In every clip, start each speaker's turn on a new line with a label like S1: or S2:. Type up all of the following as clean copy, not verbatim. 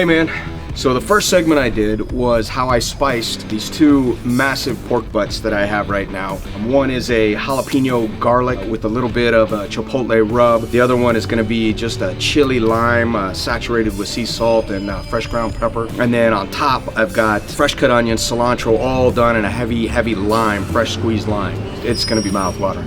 S1: Hey man, so the first segment I did was how I spiced these two massive pork butts that I have right now. One is a jalapeno garlic with a little bit of a chipotle rub. The other one is gonna be just a chili lime saturated with sea salt and fresh ground pepper. And then on top, I've got fresh cut onions, cilantro, all done in a heavy lime, fresh squeezed lime. It's gonna be mouthwatering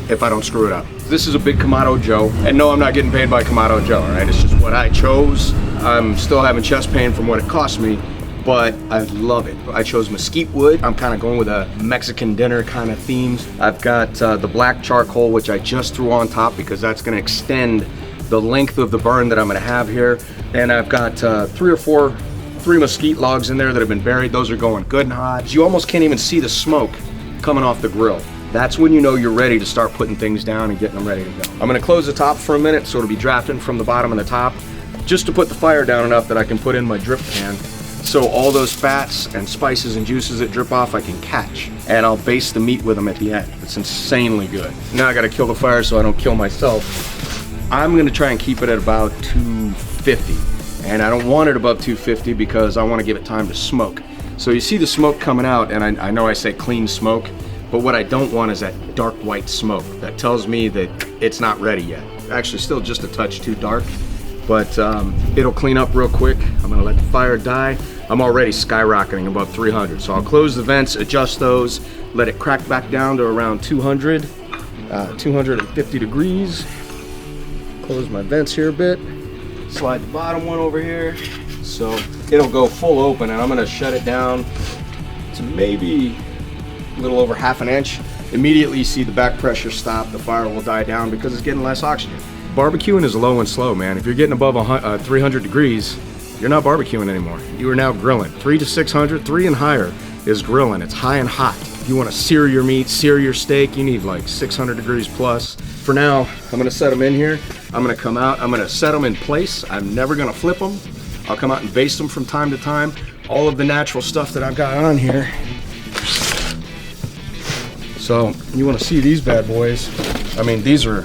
S1: if I don't screw it up. This is a big Kamado Joe, and no, I'm not getting paid by Kamado Joe, all right? It's just what I chose. I'm still having chest pain from what it cost me, but I love it. I chose mesquite wood. I'm kind of going with a Mexican dinner kind of themes. I've got the black charcoal, which I just threw on top because that's gonna extend the length of the burn that I'm gonna have here. And I've got three mesquite logs in there that have been buried. Those are going good and hot. You almost can't even see the smoke coming off the grill. That's when you know you're ready to start putting things down and getting them ready to go. I'm gonna close the top for a minute so it'll be drafting from the bottom and the top, just to put the fire down enough that I can put in my drip pan. So all those fats and spices and juices that drip off I can catch. And I'll baste the meat with them at the end. It's insanely good. Now I gotta kill the fire so I don't kill myself. I'm gonna try and keep it at about 250. And I don't want it above 250 because I wanna give it time to smoke. So you see the smoke coming out, and I know I say clean smoke, but what I don't want is that dark white smoke. That tells me that it's not ready yet. Actually, still just a touch too dark, but it'll clean up real quick. I'm gonna let the fire die. I'm already skyrocketing above 300, so I'll close the vents, adjust those, let it crack back down to around 200, 250 degrees. Close my vents here a bit. Slide the bottom one over here. So it'll go full open, and I'm gonna shut it down to maybe a little over half an inch. Immediately you see the back pressure stop, the fire will die down because it's getting less oxygen. Barbecuing is low and slow, man. If you're getting above 300 degrees, you're not barbecuing anymore. You are now grilling. 300 to 600, 3 and higher is grilling. It's high and hot. If you want to sear your meat, sear your steak, you need like 600 degrees plus. For now, I'm gonna set them in here. I'm gonna come out, I'm gonna set them in place. I'm never gonna flip them. I'll come out and baste them from time to time. All of the natural stuff that I've got on here. So you want to see these bad boys. I mean, these are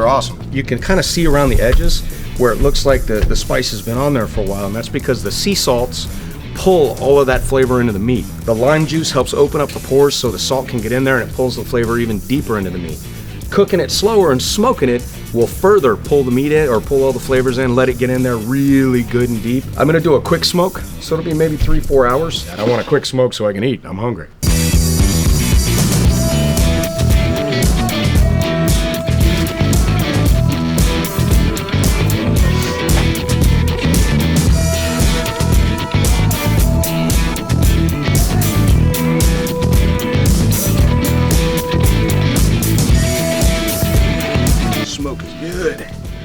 S1: awesome. You can kind of see around the edges where it looks like the spice has been on there for a while, and that's because the sea salts pull all of that flavor into the meat. The lime juice helps open up the pores so the salt can get in there, and it pulls the flavor even deeper into the meat. Cooking it slower and smoking it will further pull the meat in, or pull all the flavors in, let it get in there really good and deep. I'm gonna do a quick smoke, so it'll be maybe 3-4 hours. I want a quick smoke so I can eat. I'm hungry.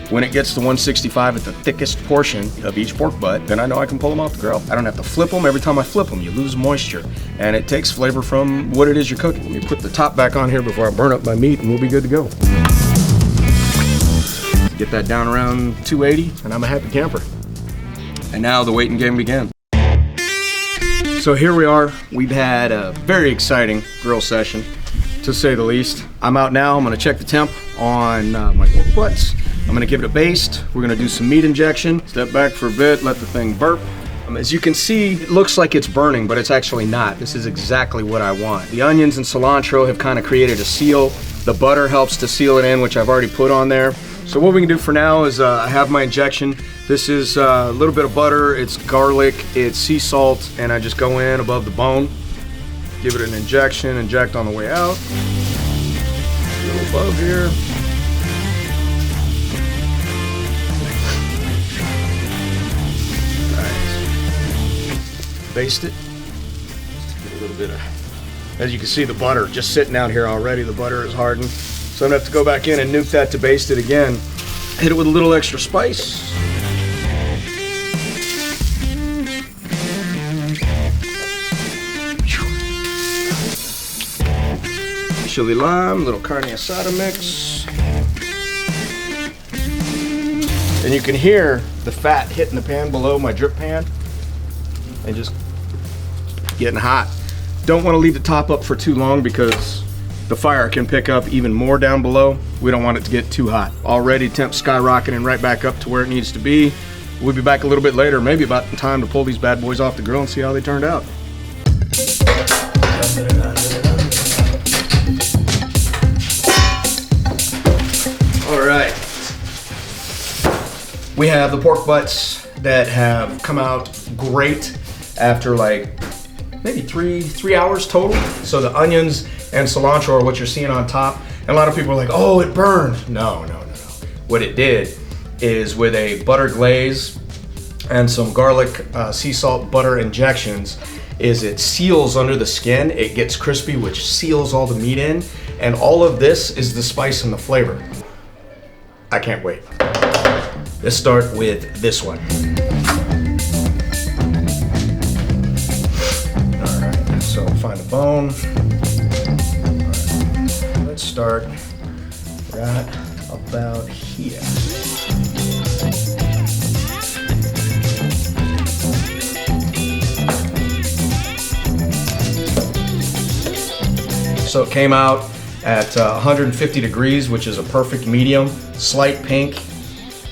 S1: When it gets to 165 at the thickest portion of each pork butt, then I know I can pull them off the grill. I don't have to flip them. Every time I flip them, you lose moisture, and it takes flavor from what it is you're cooking. Let me put the top back on here before I burn up my meat, and we'll be good to go. Get that down around 280, and I'm a happy camper. And now the waiting game begins. So here we are. We've had a very exciting grill session, to say the least. I'm out now. I'm gonna check the temp on my pork butts. I'm gonna give it a baste. We're gonna do some meat injection. Step back for a bit, let the thing burp. As you can see, it looks like it's burning, but it's actually not. This is exactly what I want. The onions and cilantro have kind of created a seal. The butter helps to seal it in, which I've already put on there. So what we can do for now is I have my injection. This is a little bit of butter, it's garlic, it's sea salt, and I just go in above the bone. Give it an injection, inject on the way out. A little above here. Baste it. Just get a little bit of, as you can see, the butter just sitting out here already. The butter is hardened. So I'm gonna have to go back in and nuke that to baste it again. Hit it with a little extra spice. Chili lime, little carne asada mix. And you can hear the fat hitting the pan below my drip pan and just getting hot. Don't want to leave the top up for too long because the fire can pick up even more down below. We don't want it to get too hot. Already temp skyrocketing right back up to where it needs to be. We'll be back a little bit later, maybe about time to pull these bad boys off the grill and see how they turned out. All right. We have the pork butts that have come out great after like maybe three hours total. So the onions and cilantro are what you're seeing on top. And a lot of people are like, oh, it burned. No. What it did is with a butter glaze and some garlic sea salt butter injections is it seals under the skin. It gets crispy, which seals all the meat in. And all of this is the spice and the flavor. I can't wait. Let's start with this one. All right, so find a bone. All right, let's start right about here. So it came out at 150 degrees, which is a perfect medium, slight pink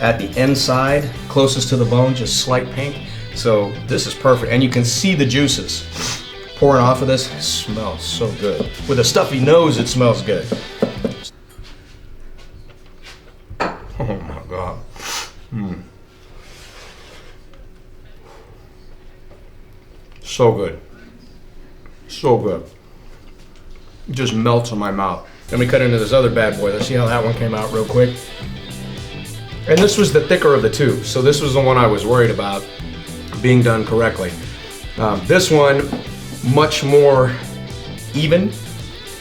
S1: at the inside, closest to the bone, just slight pink. So this is perfect, and you can see the juices pouring off of this. It smells so good. With a stuffy nose, it smells good. Oh my God. So good. So good. It just melts in my mouth. Then we cut into this other bad boy. Let's see how that one came out real quick. And this was the thicker of the two. So this was the one I was worried about being done correctly. This one, much more even.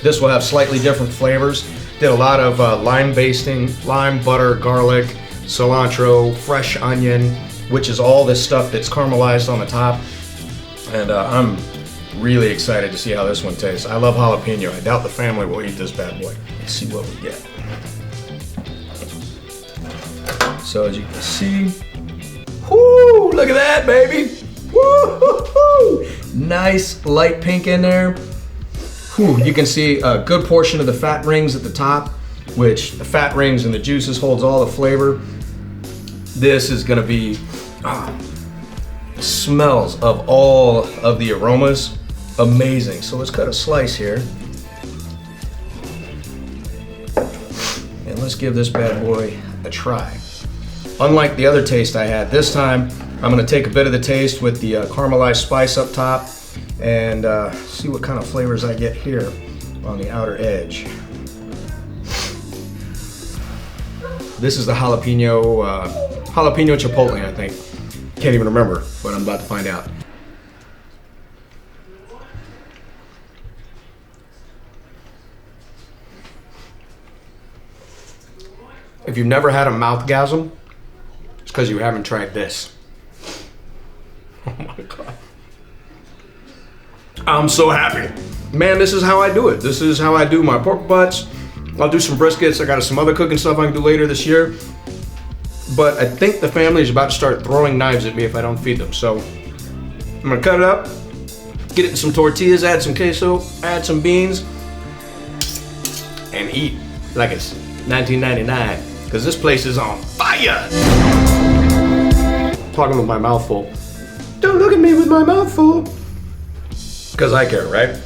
S1: This will have slightly different flavors. Did a lot of lime basting, lime, butter, garlic, cilantro, fresh onion, which is all this stuff that's caramelized on the top. And I'm really excited to see how this one tastes. I love jalapeno. I doubt the family will eat this bad boy. Let's see what we get. So as you can see, whoo, look at that, baby. Woo-hoo-hoo. Nice light pink in there. Whew, you can see a good portion of the fat rings at the top, which the fat rings and the juices holds all the flavor. This is gonna be, smells of all of the aromas. Amazing. So let's cut a slice here. And let's give this bad boy a try. Unlike the other taste I had, this time I'm gonna take a bit of the taste with the caramelized spice up top and see what kind of flavors I get here on the outer edge. This is the jalapeno chipotle, I think. Can't even remember, but I'm about to find out. If you've never had a mouthgasm, it's because you haven't tried this. Oh my God. I'm so happy. Man, this is how I do it. This is how I do my pork butts. I'll do some briskets. I got some other cooking stuff I can do later this year. But I think the family is about to start throwing knives at me if I don't feed them. So I'm gonna cut it up, get it in some tortillas, add some queso, add some beans, and eat like it's 1999. Because this place is on fire. Talking with my mouth full. Don't look at me with my mouth full. Because I care, right?